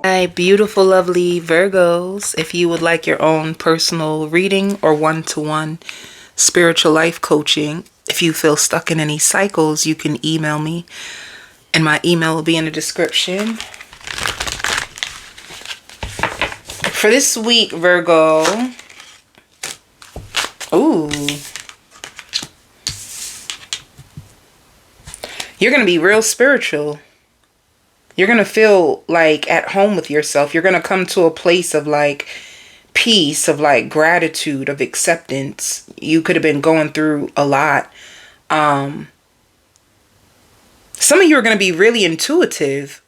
Hi, beautiful, lovely Virgos. If you would like your own personal reading or one-to-one spiritual life coaching, if you feel stuck in any cycles, you can email me, and my email will be in the description. For this week, Virgo, ooh, you're going to be real spiritual. You're going to feel like at home with yourself. You're going to come to a place of like peace, of like gratitude, of acceptance. You could have been going through a lot. Some of you are going to be really intuitive.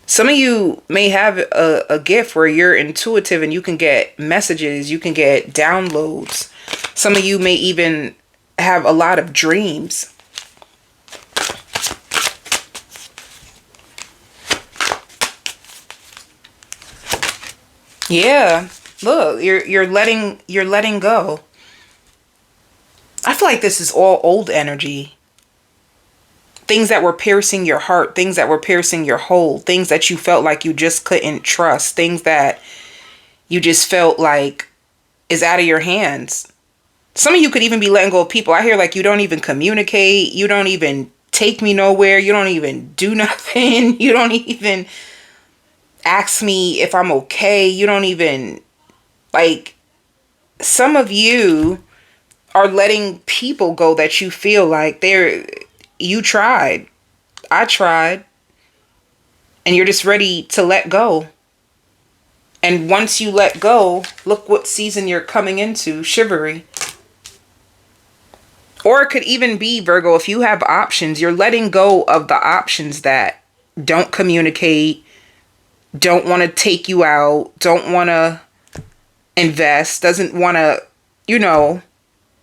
Some of you may have a gift where you're intuitive and you can get messages, you can get downloads. Some of you may even have a lot of dreams. Yeah, look, you're letting go. I feel like this is all old energy. Things that were piercing your heart, things that were piercing your whole, things that you felt like you just couldn't trust, things that you just felt like is out of your hands. Some of you could even be letting go of people. I hear like you don't even communicate, you don't even take me nowhere, you don't even do nothing, you don't even ask me if I'm okay. You don't even, like, some of you are letting people go that you feel like you tried. I tried. And you're just ready to let go. And once you let go, look what season you're coming into, chivalry. Or it could even be, Virgo, if you have options, you're letting go of the options that don't communicate, don't want to take you out, don't want to invest, doesn't want to,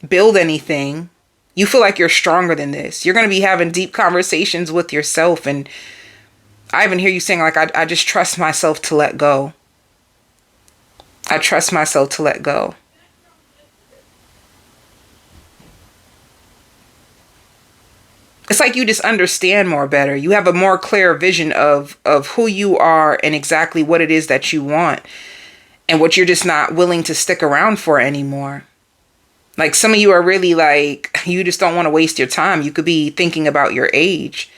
build anything. You feel like you're stronger than this. You're going to be having deep conversations with yourself. And I even hear you saying, like, I just trust myself to let go. I trust myself to let go. It's like you just understand more better. You have a more clear vision of who you are and exactly what it is that you want and what you're just not willing to stick around for anymore. Like some of you are really like, you just don't want to waste your time. You could be thinking about your age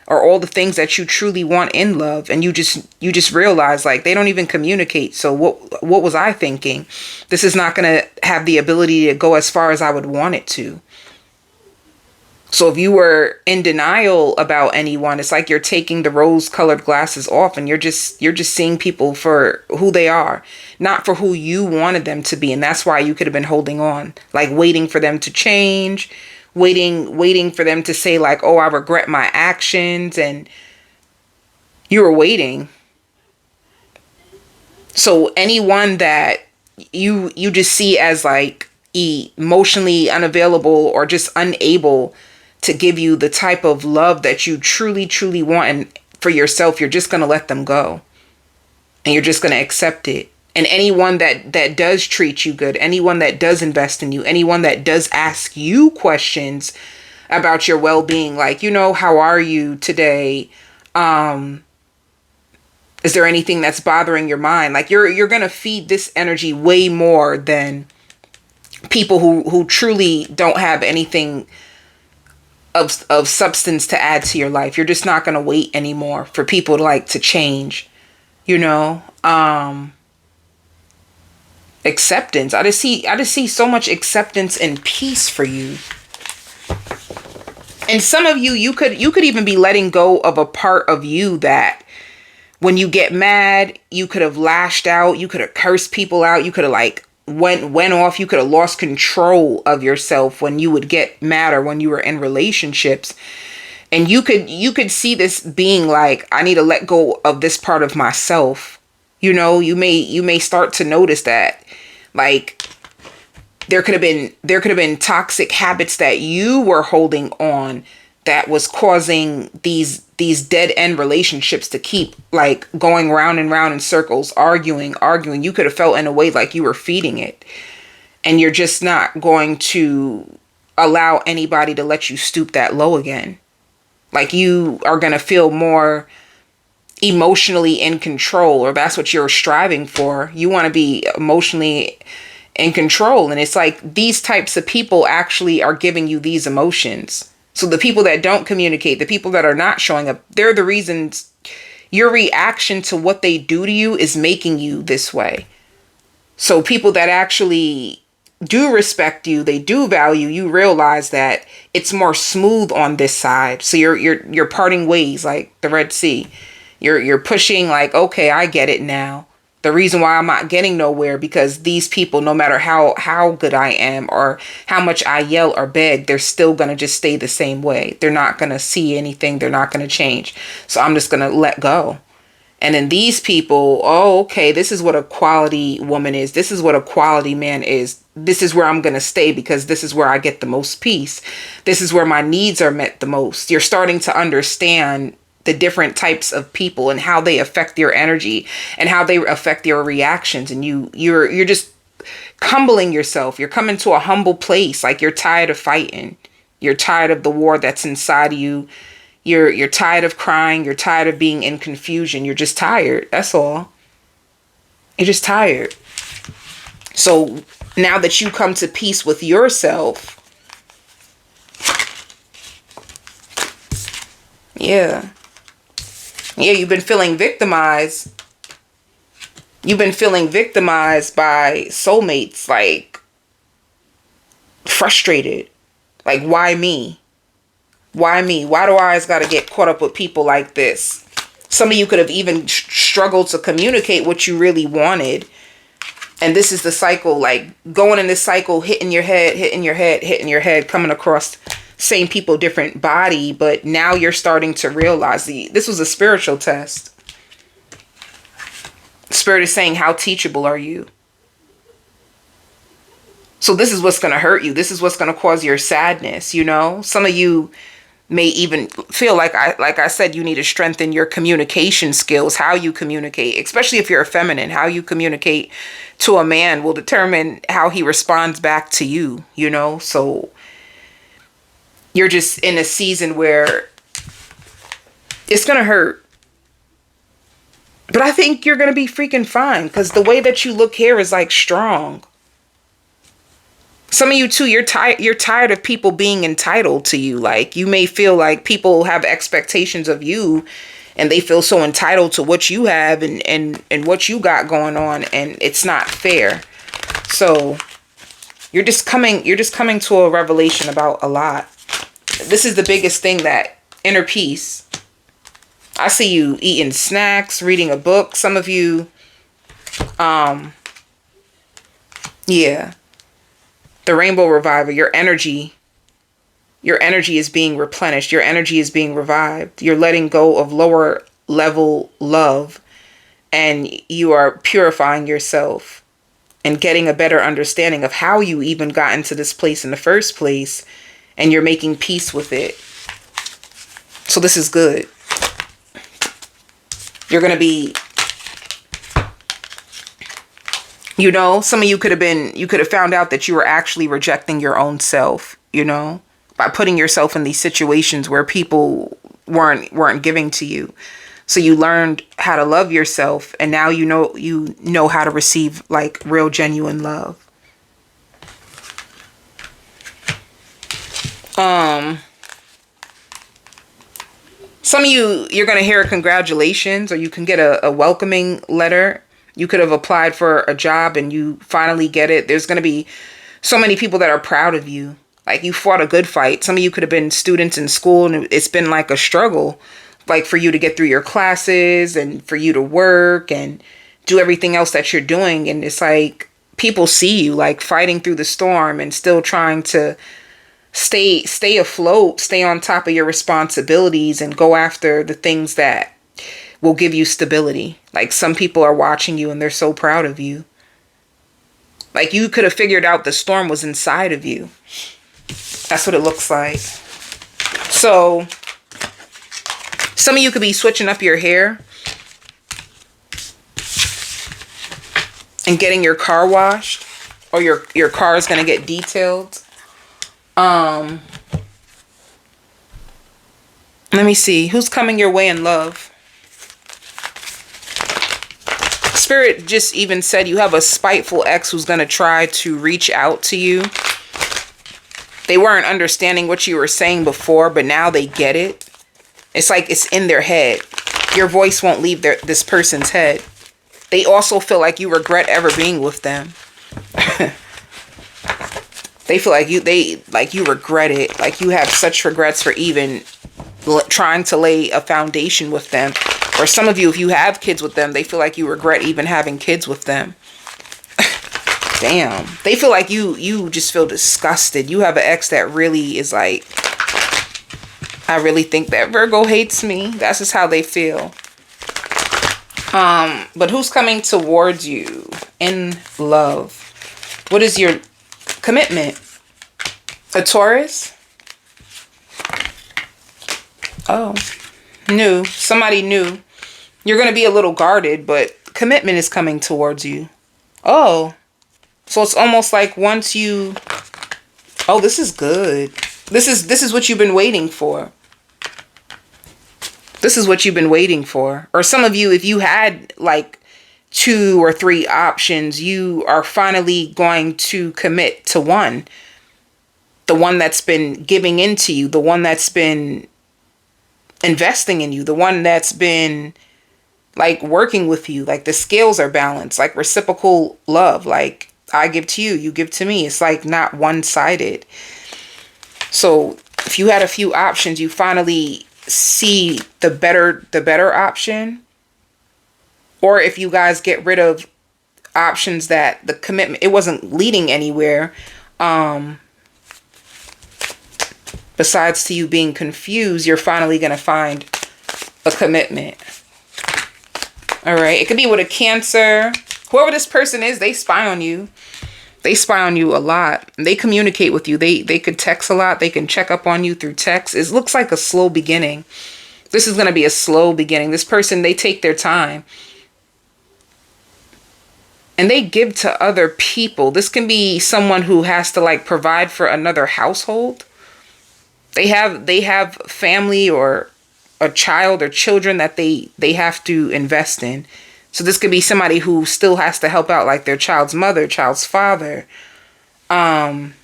or all the things that you truly want in love. And you just realize like they don't even communicate. So what was I thinking? This is not going to have the ability to go as far as I would want it to. So if you were in denial about anyone, it's like you're taking the rose-colored glasses off and you're just seeing people for who they are, not for who you wanted them to be. And that's why you could have been holding on, like waiting for them to change, waiting for them to say like, oh, I regret my actions. And you were waiting. So anyone that you just see as like emotionally unavailable or just unable to give you the type of love that you truly, truly want and for yourself, you're just going to let them go. And you're just going to accept it. And anyone that does treat you good, anyone that does invest in you, anyone that does ask you questions about your well-being, like, how are you today? Is there anything that's bothering your mind? Like you're going to feed this energy way more than people who truly don't have anything of substance to add to your life. You're just not going to wait anymore for people to change, acceptance. I just see so much acceptance and peace for you. And some of you could even be letting go of a part of you that when you get mad, you could have lashed out, you could have cursed people out, you could have went off, you could have lost control of yourself when you would get mad or when you were in relationships. And you could see this being like, I need to let go of this part of myself. You may start to notice that like there could have been toxic habits that you were holding on that was causing these dead end relationships to keep like going round and round in circles, arguing. You could have felt in a way like you were feeding it, and you're just not going to allow anybody to let you stoop that low again. Like you are going to feel more emotionally in control, or that's what you're striving for. You want to be emotionally in control. And it's like these types of people actually are giving you these emotions. So the people that don't communicate, the people that are not showing up, they're the reasons your reaction to what they do to you is making you this way. So people that actually do respect you, they do value you, realize that it's more smooth on this side. So you're parting ways like the Red Sea. You're pushing like, okay, I get it now. The reason why I'm not getting nowhere, because these people, no matter how good I am or how much I yell or beg, they're still going to just stay the same way. They're not going to see anything. They're not going to change. So I'm just going to let go. And then these people, oh, okay, this is what a quality woman is. This is what a quality man is. This is where I'm going to stay because this is where I get the most peace. This is where my needs are met the most. You're starting to understand the different types of people and how they affect your energy and how they affect your reactions. And you're just humbling yourself. You're coming to a humble place. Like you're tired of fighting. You're tired of the war that's inside of you. You're tired of crying. You're tired of being in confusion. You're just tired. That's all. You're just tired. So now that you come to peace with yourself, yeah, you've been feeling victimized. You've been feeling victimized by soulmates, like frustrated. Like, why me? Why me? Why do I always got to get caught up with people like this? Some of you could have even struggled to communicate what you really wanted. And this is the cycle, like going in this cycle, hitting your head, coming across same people, different body. But now you're starting to realize this was a spiritual test. Spirit is saying, how teachable are you? So this is what's going to hurt you. This is what's going to cause your sadness. You know, some of you may even feel like I said, you need to strengthen your communication skills, how you communicate, especially if you're a feminine. How you communicate to a man will determine how he responds back to you, you know? So you're just in a season where it's going to hurt. But I think you're going to be freaking fine because the way that you look here is like strong. Some of you too, you're tired of people being entitled to you. Like you may feel like people have expectations of you and they feel so entitled to what you have and what you got going on, and it's not fair. So you're just coming to a revelation about a lot. This is the biggest thing, that inner peace. I see you eating snacks, reading a book. Some of you, yeah. The Rainbow Reviver, your energy is being replenished. Your energy is being revived. You're letting go of lower level love, and you are purifying yourself and getting a better understanding of how you even got into this place in the first place, and you're making peace with it. So this is good. You're going to be, you know, some of you could have found out that you were actually rejecting your own self, you know, by putting yourself in these situations where people weren't giving to you. So you learned how to love yourself, and now you know how to receive like real genuine love. Some of you're going to hear a congratulations, or you can get a welcoming letter. You could have applied for a job and you finally get it. There's going to be so many people that are proud of you. Like you fought a good fight. Some of you could have been students in school and it's been like a struggle, like for you to get through your classes and for you to work and do everything else that you're doing. And it's like people see you like fighting through the storm and still trying to stay afloat, stay on top of your responsibilities and go after the things that will give you stability. Like some people are watching you and they're so proud of you. Like you could have figured out the storm was inside of you. That's what it looks like. So some of you could be switching up your hair and getting your car washed, or your car is going to get detailed. Let me see who's coming your way in love. Spirit just even said you have a spiteful ex who's going to try to reach out to you. They weren't understanding what you were saying before, but now they get it. It's like it's in their head. Your voice won't leave this person's head. They also feel like you regret ever being with them. They feel like you regret it. Like you have such regrets for even trying to lay a foundation with them. Or some of you, if you have kids with them, they feel like you regret even having kids with them. Damn. They feel like you just feel disgusted. You have an ex that really is like, I really think that Virgo hates me. That's just how they feel. But who's coming towards you in love? What is your commitment? A Taurus? Oh, new. Somebody new. You're going to be a little guarded, but commitment is coming towards you. Oh, so it's almost like once you... Oh, this is good. This is what you've been waiting for. This is what you've been waiting for. Or some of you, if you had like 2 or 3 options, you are finally going to commit to one. The one that's been giving into you. The one that's been investing in you. The one that's been like working with you. Like the scales are balanced. Like reciprocal love. Like I give to you, you give to me. It's like not one-sided. So if you had a few options, you finally see the better option. Or if you guys get rid of options that the commitment, it wasn't leading anywhere, besides to you being confused, you're finally going to find a commitment. All right. It could be with a Cancer. Whoever this person is, they spy on you. They spy on you a lot. They communicate with you. They could text a lot. They can check up on you through text. It looks like a slow beginning. This is going to be a slow beginning. This person, they take their time. And they give to other people. This can be someone who has to like provide for another household. They have family or a child or children that they have to invest in. So this could be somebody who still has to help out like their child's mother, child's father. And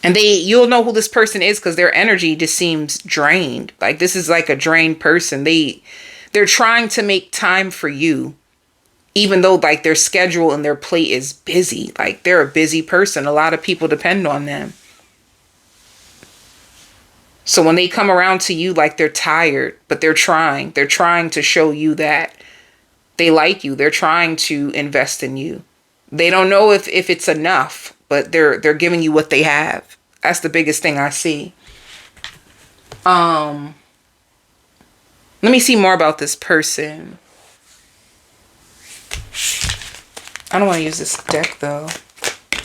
you'll know who this person is because their energy just seems drained. Like this is like a drained person. They're trying to make time for you, even though like their schedule and their plate is busy. Like they're a busy person. A lot of people depend on them. So when they come around to you, like they're tired, but they're trying to show you that they like you. They're trying to invest in you. They don't know if it's enough, but they're giving you what they have. That's the biggest thing I see. Let me see more about this person. I don't want to use this deck though.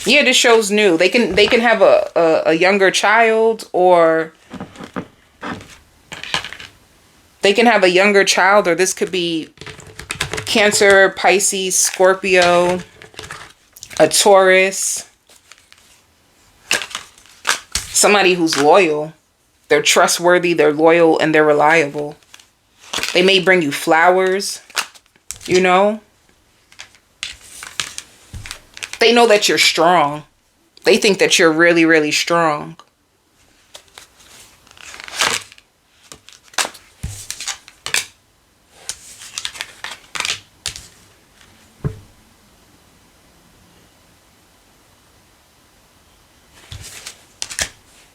Yeah, this shows new. They can have a younger child, or they can have a younger child, or this could be Cancer, Pisces, Scorpio, a Taurus. Somebody who's loyal. They're trustworthy, they're loyal, and they're reliable. They may bring you flowers, you know. They know that you're strong. They think that you're really, really strong.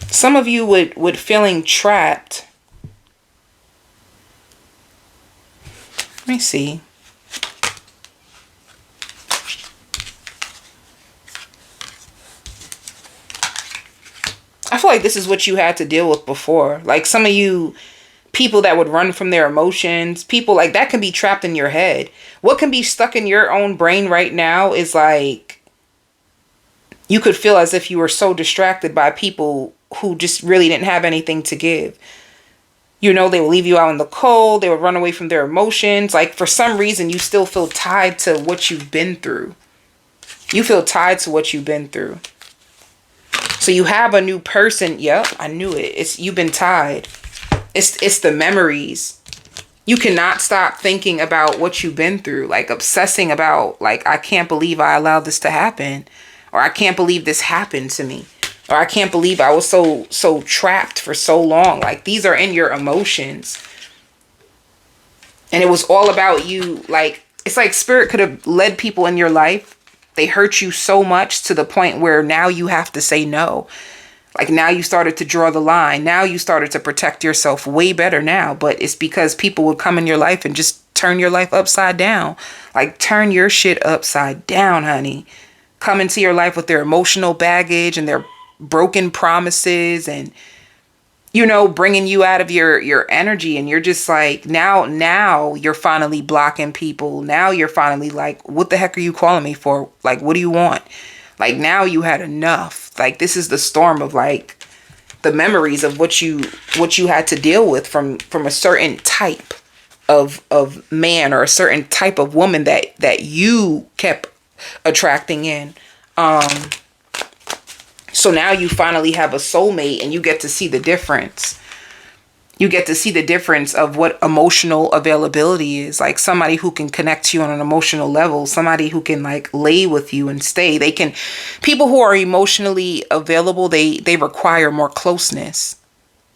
Some of you would feeling trapped. Let me see. I feel like this is what you had to deal with before. Like some of you people that would run from their emotions, people like that can be trapped in your head. What can be stuck in your own brain right now is like, you could feel as if you were so distracted by people who just really didn't have anything to give. You know, they will leave you out in the cold. They would run away from their emotions. Like for some reason, you still feel tied to what you've been through. You feel tied to what you've been through. So you have a new person. Yep, I knew it. You've been tied. It's the memories. You cannot stop thinking about what you've been through, like obsessing about, like, I can't believe I allowed this to happen, or I can't believe this happened to me, or I can't believe I was so trapped for so long. Like, these are in your emotions. And it was all about you. Like, it's like spirit could have led people in your life. They hurt you so much to the point where now you have to say no. Like, now you started to draw the line. Now you started to protect yourself way better now. But it's because people would come in your life and just turn your life upside down. Like, turn your shit upside down, honey. Come into your life with their emotional baggage and their broken promises and, you know, bringing you out of your energy. And you're just like, now you're finally blocking people. Now you're finally like, what the heck are you calling me for? Like, what do you want? Like, now you had enough. Like, this is the storm of, like, the memories of what you had to deal with from a certain type of man or a certain type of woman that you kept attracting in. So now you finally have a soulmate and you get to see the difference. You get to see the difference of what emotional availability is. Like, somebody who can connect to you on an emotional level, somebody who can, like, lay with you and stay. People who are emotionally available, they require more closeness.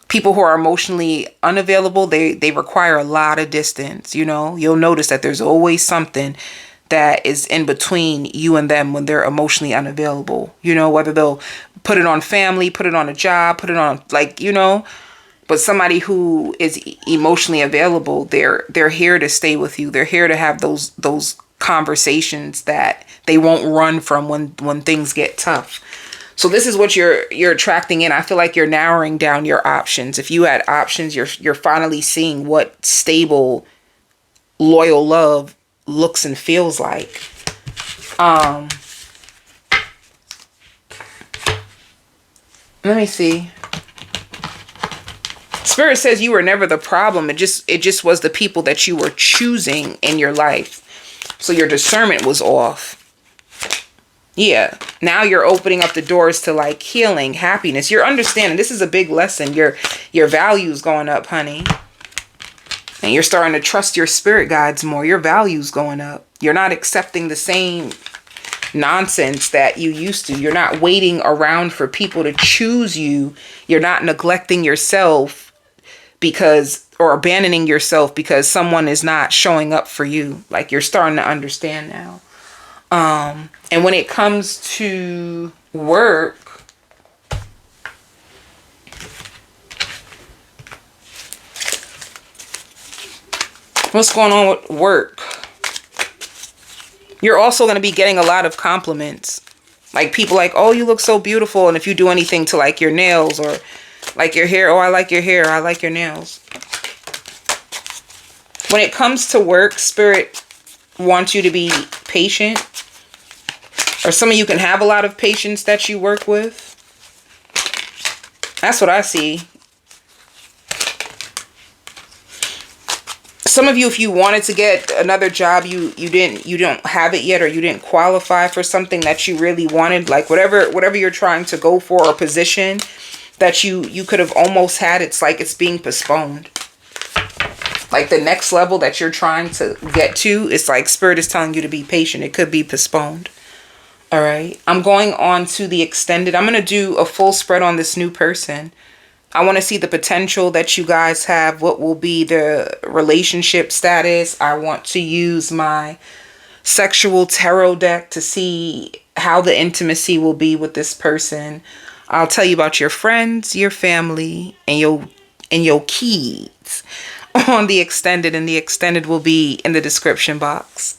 People who are emotionally unavailable, they require a lot of distance. You know, you'll notice that there's always something that is in between you and them when they're emotionally unavailable. You know, whether they'll put it on family, put it on a job, put it on, like, you know. But somebody who is emotionally available, they're here to stay with you. They're here to have those conversations that they won't run from when things get tough. So this is what you're attracting in. I feel like you're narrowing down your options. If you had options, you're finally seeing what stable, loyal love looks and feels like. Let me see. Spirit says you were never the problem. It just was the people that you were choosing in your life. So your discernment was off. Yeah. Now you're opening up the doors to, like, healing, happiness. You're understanding. This is a big lesson. Your values going up, honey. And you're starting to trust your spirit guides more. Your values going up. You're not accepting the same nonsense that you used to. You're not waiting around for people to choose you. You're not neglecting yourself or abandoning yourself because someone is not showing up for you. Like, you're starting to understand now. And when it comes to work, what's going on with work? You're also going to be getting a lot of compliments. Like, people like, oh, you look so beautiful. And if you do anything to, like, your nails or like your hair, oh, I like your hair, I like your nails. When it comes to work, Spirit wants you to be patient. Or some of you can have a lot of patience that you work with. That's what I see. Some of you, if you wanted to get another job, you don't have it yet, or you didn't qualify for something that you really wanted, like whatever you're trying to go for, or position that you could have almost had, it's like it's being postponed. Like, the next level that you're trying to get to, it's like Spirit is telling you to be patient. It could be postponed. All right. I'm going on to the extended. I'm going to do a full spread on this new person. I want to see the potential that you guys have. What will be the relationship status? I want to use my sexual tarot deck to see how the intimacy will be with this person. I'll tell you about your friends, your family, and your kids on the extended, and the extended will be in the description box.